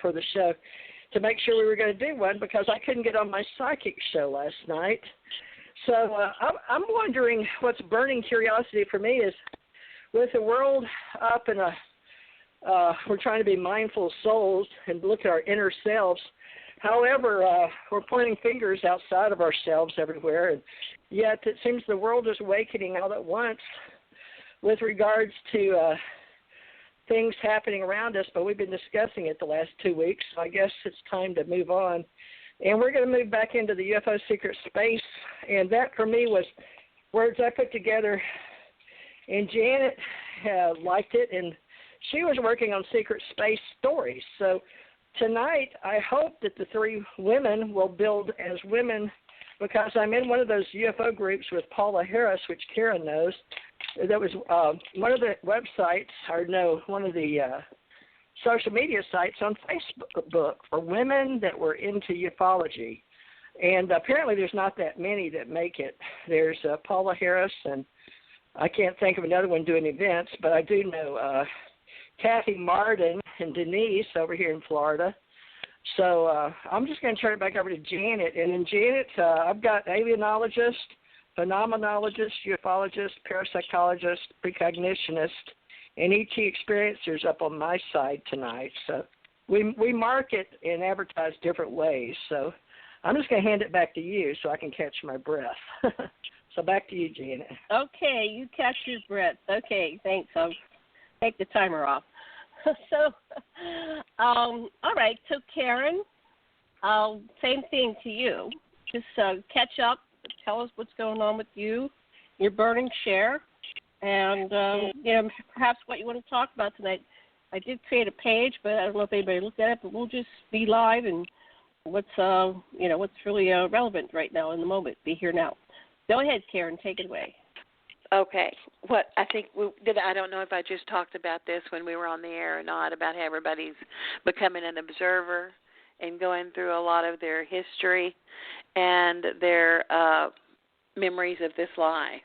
for the show to make sure we were going to do one because I couldn't get on my psychic show last night. So I'm wondering what's burning curiosity for me is with the world up in we're trying to be mindful souls and look at our inner selves. However, we're pointing fingers outside of ourselves everywhere, and yet it seems the world is awakening all at once with regards to things happening around us, but we've been discussing it the last 2 weeks, so I guess it's time to move on. And we're going to move back into the UFO secret space, and that for me was words I put together, and Janet liked it, and she was working on secret space stories. So tonight I hope that the three women will build as women, because I'm in one of those UFO groups with Paula Harris, which Karen knows. That was one of the websites, or no, one of the social media sites on Facebook for women that were into ufology. And apparently there's not that many that make it. There's Paula Harris, and I can't think of another one doing events, but I do know Kathy Martin and Denise over here in Florida. So I'm just going to turn it back over to Janet. And in Janet, I've got alienologist, phenomenologist, ufologist, parapsychologist, precognitionist, and ET experiencers up on my side tonight. So we market and advertise different ways. So I'm just going to hand it back to you so I can catch my breath. So back to you, Janet. Okay, you catch your breath. Okay, thanks. I'll take the timer off. So, all right. So, Karen, same thing to you. Just catch up. Tell us what's going on with you, your burning share, and perhaps what you want to talk about tonight. I did create a page, but I don't know if anybody looked at it. But we'll just be live and what's really relevant right now in the moment. Be here now. Go ahead, Karen. Take it away. Okay. What I think I don't know if I just talked about this when we were on the air or not, about how everybody's becoming an observer and going through a lot of their history and their memories of this life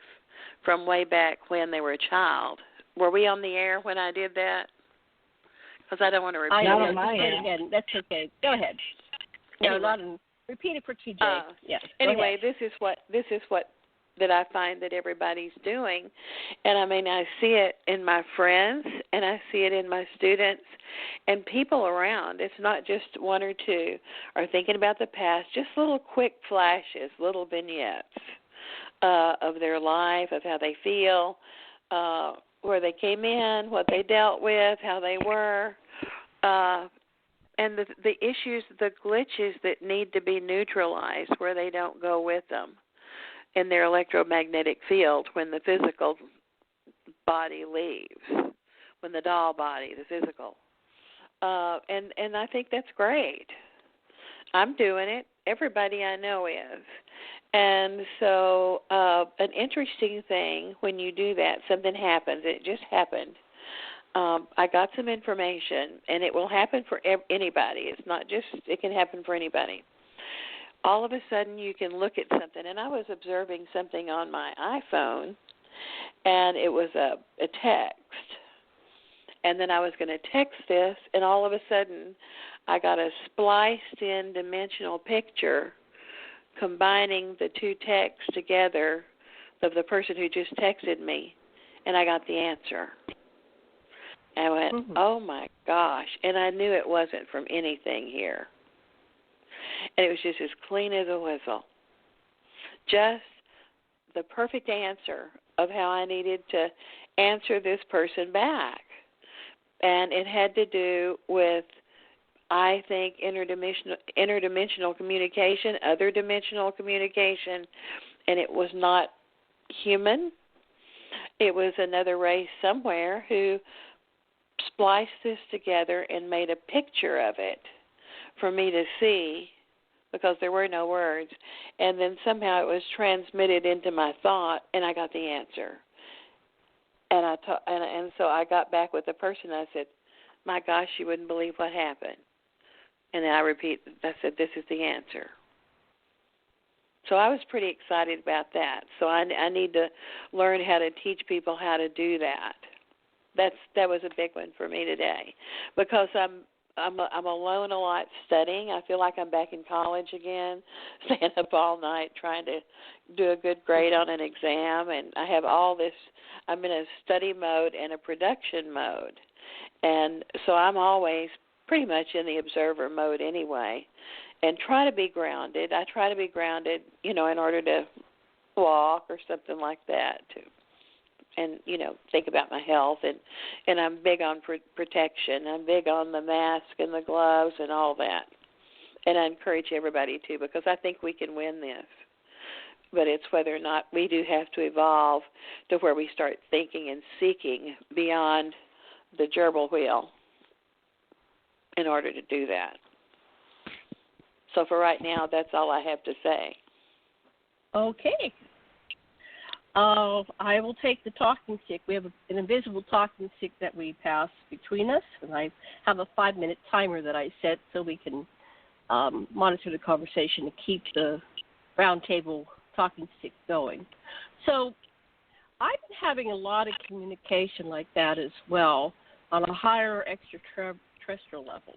from way back when they were a child. Were we on the air when I did that? Because I don't want to repeat Not it. on my end. Again. That's okay. Go ahead. Anyway. Repeat it for TJ. Yes. Anyway, this is what that I find that everybody's doing. And I mean, I see it in my friends and I see it in my students and people around. It's not just one or two are thinking about the past, just little quick flashes, little vignettes of their life, of how they feel, where they came in, what they dealt with, how they were, and the issues, the glitches that need to be neutralized where they don't go with them in their electromagnetic field when the physical body leaves, when the doll body, the physical. And I think that's great. I'm doing it. Everybody I know is. And so an interesting thing when you do that, something happens. It just happened. I got some information, and it will happen for anybody. It's not just, it can happen for anybody. All of a sudden you can look at something, and I was observing something on my iPhone, and it was a text. And then I was going to text this, and all of a sudden I got a spliced-in dimensional picture combining the two texts together of the person who just texted me, and I got the answer. I went, oh, my gosh, and I knew it wasn't from anything here. And it was just as clean as a whistle. Just the perfect answer of how I needed to answer this person back. And it had to do with, I think, interdimensional communication, other dimensional communication, and it was not human. It was another race somewhere who spliced this together and made a picture of it for me to see, because there were no words, and then somehow it was transmitted into my thought, and I got the answer. And and so I got back with the person. I said, "My gosh, you wouldn't believe what happened." And then I said, "This is the answer." So I was pretty excited about that. So I need to learn how to teach people how to do that. That was a big one for me today, because I'm alone a lot studying. I feel like I'm back in college again, staying up all night trying to do a good grade on an exam, and I have all this. I'm in a study mode and a production mode, and so I'm always pretty much in the observer mode anyway, and try to be grounded. I try to be grounded, in order to walk or something like that, and think about my health, and I'm big on protection. I'm big on the mask and the gloves and all that, and I encourage everybody to, because I think we can win this, but it's whether or not we do have to evolve to where we start thinking and seeking beyond the gerbil wheel in order to do that. So for right now, that's all I have to say. Okay. I will take the talking stick. We have an invisible talking stick that we pass between us, and I have a 5-minute timer that I set so we can monitor the conversation to keep the round table talking stick going. So I've been having a lot of communication like that as well on a higher extraterrestrial level.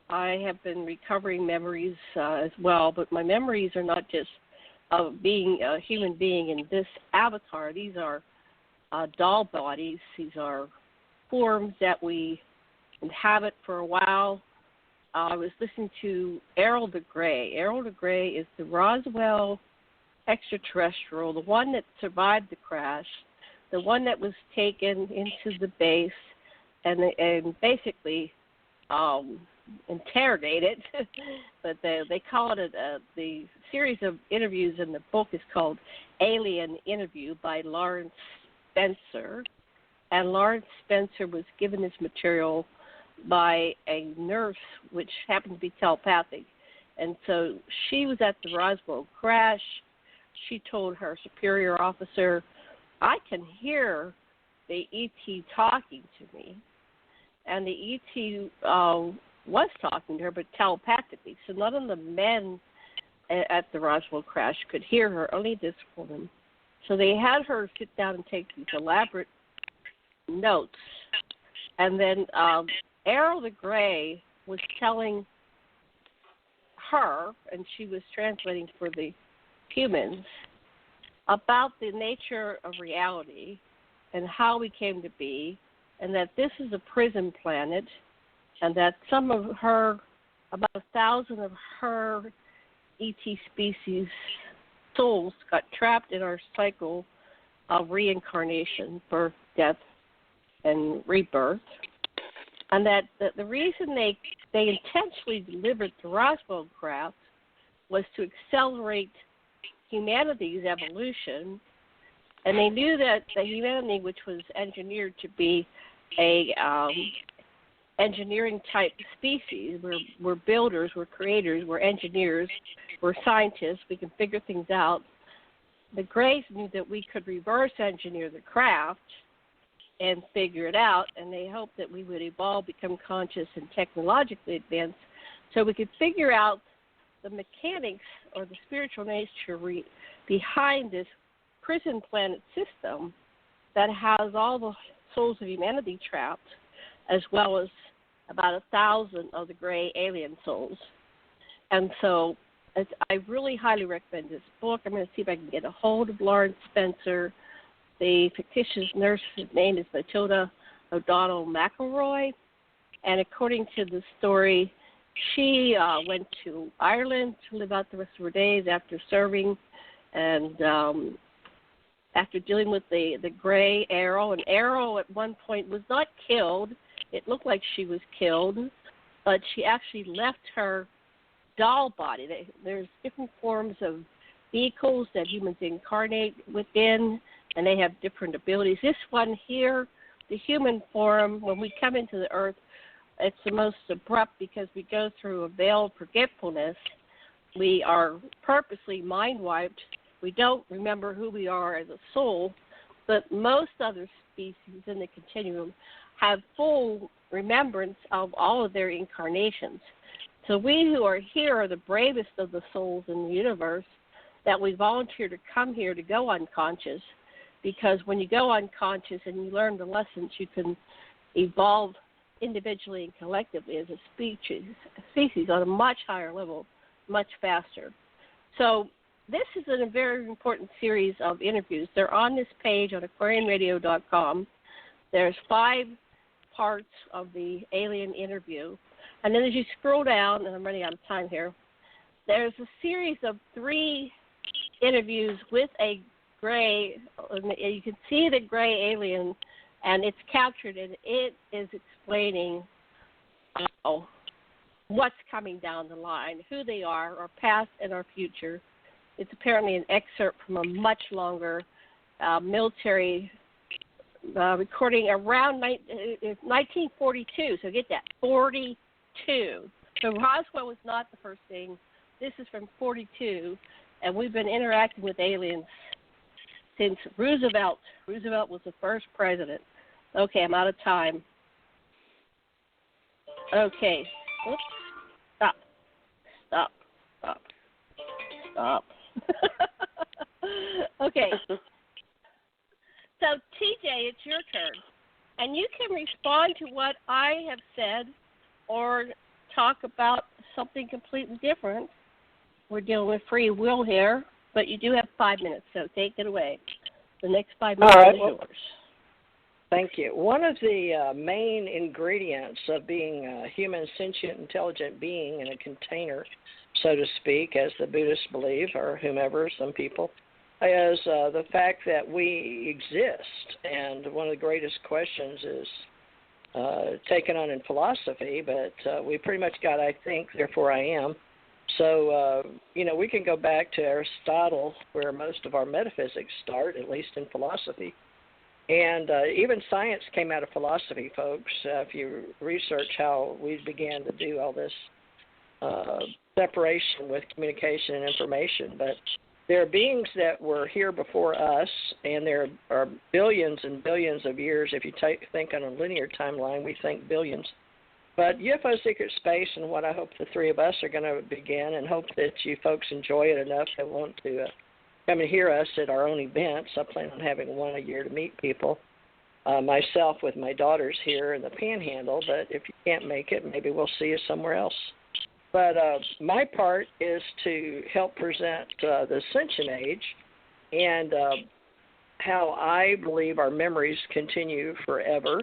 I have been recovering memories as well, but my memories are not just of being a human being in this avatar. These are doll bodies. These are forms that we inhabit for a while. I was listening to Errol the Grey. Errol the Grey is the Roswell extraterrestrial, the one that survived the crash, the one that was taken into the base and basically interrogated, but they call it the series of interviews in the book is called Alien Interview by Lawrence Spencer, and Lawrence Spencer was given this material by a nurse, which happened to be telepathic, and so she was at the Roswell crash. She told her superior officer, "I can hear the ET talking to me," and the ET was talking to her, but telepathically. So none of the men at the Roswell crash could hear her, only this woman. So they had her sit down and take these elaborate notes. And then Errol the Grey was telling her, and she was translating for the humans, about the nature of reality and how we came to be, and that this is a prison planet, and that some of her, about 1,000 of her ET species souls got trapped in our cycle of reincarnation, birth, death, and rebirth, and that the reason they intentionally delivered the Roswell craft was to accelerate humanity's evolution, and they knew that the humanity, which was engineered to be a engineering type species. We're builders, we're creators, we're engineers, we're scientists, we can figure things out. The Greys knew that we could reverse engineer the craft and figure it out, and they hoped that we would evolve, become conscious and technologically advanced so we could figure out the mechanics or the spiritual nature behind this prison planet system that has all the souls of humanity trapped, as well as about 1,000 of the gray alien souls. And so I really highly recommend this book. I'm going to see if I can get a hold of Lawrence Spencer. The fictitious nurse's name is Matilda O'Donnell McElroy. And according to the story, she went to Ireland to live out the rest of her days after serving and after dealing with the gray Errol. And Errol at one point was not killed. It looked like she was killed, but she actually left her doll body. There's different forms of vehicles that humans incarnate within, and they have different abilities. This one here, the human form, when we come into the earth, it's the most abrupt because we go through a veil of forgetfulness. We are purposely mind-wiped. We don't remember who we are as a soul, but most other species in the continuum have full remembrance of all of their incarnations. So we who are here are the bravest of the souls in the universe, that we volunteer to come here to go unconscious, because when you go unconscious and you learn the lessons, you can evolve individually and collectively as a species on a much higher level, much faster. So this is a very important series of interviews. They're on this page on aquarianradio.com. There's 5 parts of the alien interview. And then as you scroll down, and I'm running out of time here, there's a series of 3 interviews with a gray, you can see the gray alien, and it's captured, and it is explaining what's coming down the line, who they are, our past and our future. It's apparently an excerpt from a much longer military recording around 1942. So get that, 42. So Roswell was not the first thing. This is from 42, and we've been interacting with aliens since Roosevelt. Roosevelt was the first president. Okay, I'm out of time. Okay. Oops. Stop. Okay. So, TJ, it's your turn. And you can respond to what I have said or talk about something completely different. We're dealing with free will here, but you do have 5 minutes, so take it away. The next 5 minutes is yours. Thank you. One of the main ingredients of being a human, sentient, intelligent being in a container, so to speak, as the Buddhists believe, or whomever, some people, is the fact that we exist. And one of the greatest questions is taken on in philosophy, but we pretty much got I think, therefore I am. So, we can go back to Aristotle, where most of our metaphysics start, at least in philosophy. And even science came out of philosophy, folks, if you research how we began to do all this separation with communication and information. But there are beings that were here before us, and there are billions and billions of years. If you think on a linear timeline, we think billions. But UFO Secret Space and what I hope the 3 of us are going to begin, and hope that you folks enjoy it enough that want to come and hear us at our own events. I plan on having one a year to meet people. Myself with my daughters here in the Panhandle, but if you can't make it, maybe we'll see you somewhere else. But my part is to help present the Ascension Age and how I believe our memories continue forever.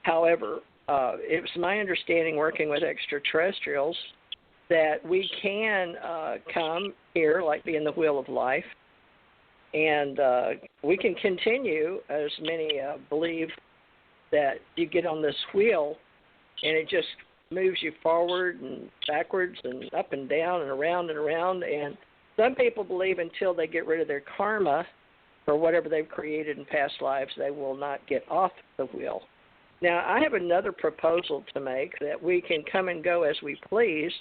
However, it was my understanding working with extraterrestrials that we can come here, like be in the wheel of life, and we can continue, as many believe, that you get on this wheel and it just moves you forward and backwards and up and down and around and around. And some people believe until they get rid of their karma or whatever they've created in past lives, they will not get off the wheel. Now, I have another proposal to make, that we can come and go as we please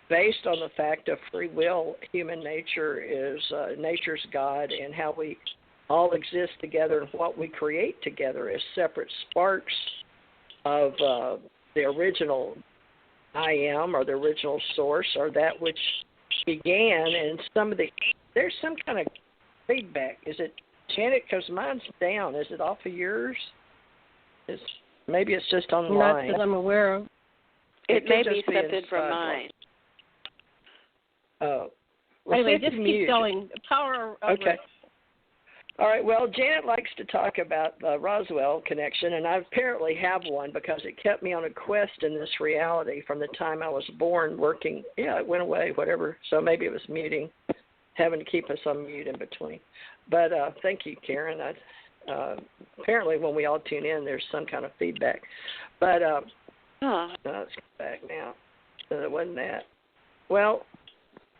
based on the fact of free will. Human nature is nature's God, and how we all exist together and what we create together as separate sparks of the original I am, or the original source, or that which began. And there's some kind of feedback. Is it, Janet, because mine's down. Is it off of yours? Maybe it's just on mine. Not that I'm aware of. It may be something from mine. Oh. Well, anyway, just keep going. Power over. Okay. All right. Well, Janet likes to talk about the Roswell connection, and I apparently have one because it kept me on a quest in this reality from the time I was born working. Yeah, it went away, whatever. So maybe it was muting, having to keep us on mute in between. But thank you, Karen. Apparently when we all tune in, there's some kind of feedback. But let's go back now. It wasn't that. Well,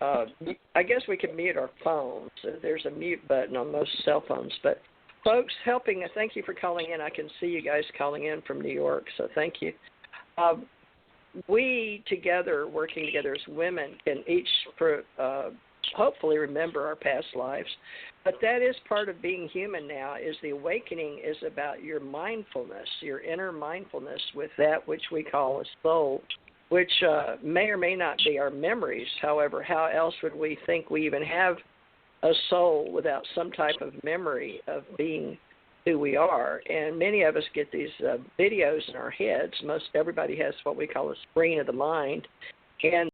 I guess we can mute our phones. There's a mute button on most cell phones. But folks, thank you for calling in. I can see you guys calling in from New York, so thank you. We together, working together as women, can each hopefully remember our past lives. But that is part of being human now, is the awakening is about your mindfulness, your inner mindfulness with that which we call a soul, which may or may not be our memories. However, how else would we think we even have a soul without some type of memory of being who we are. And many of us get these videos in our heads. Most everybody has what we call a screen of the mind. And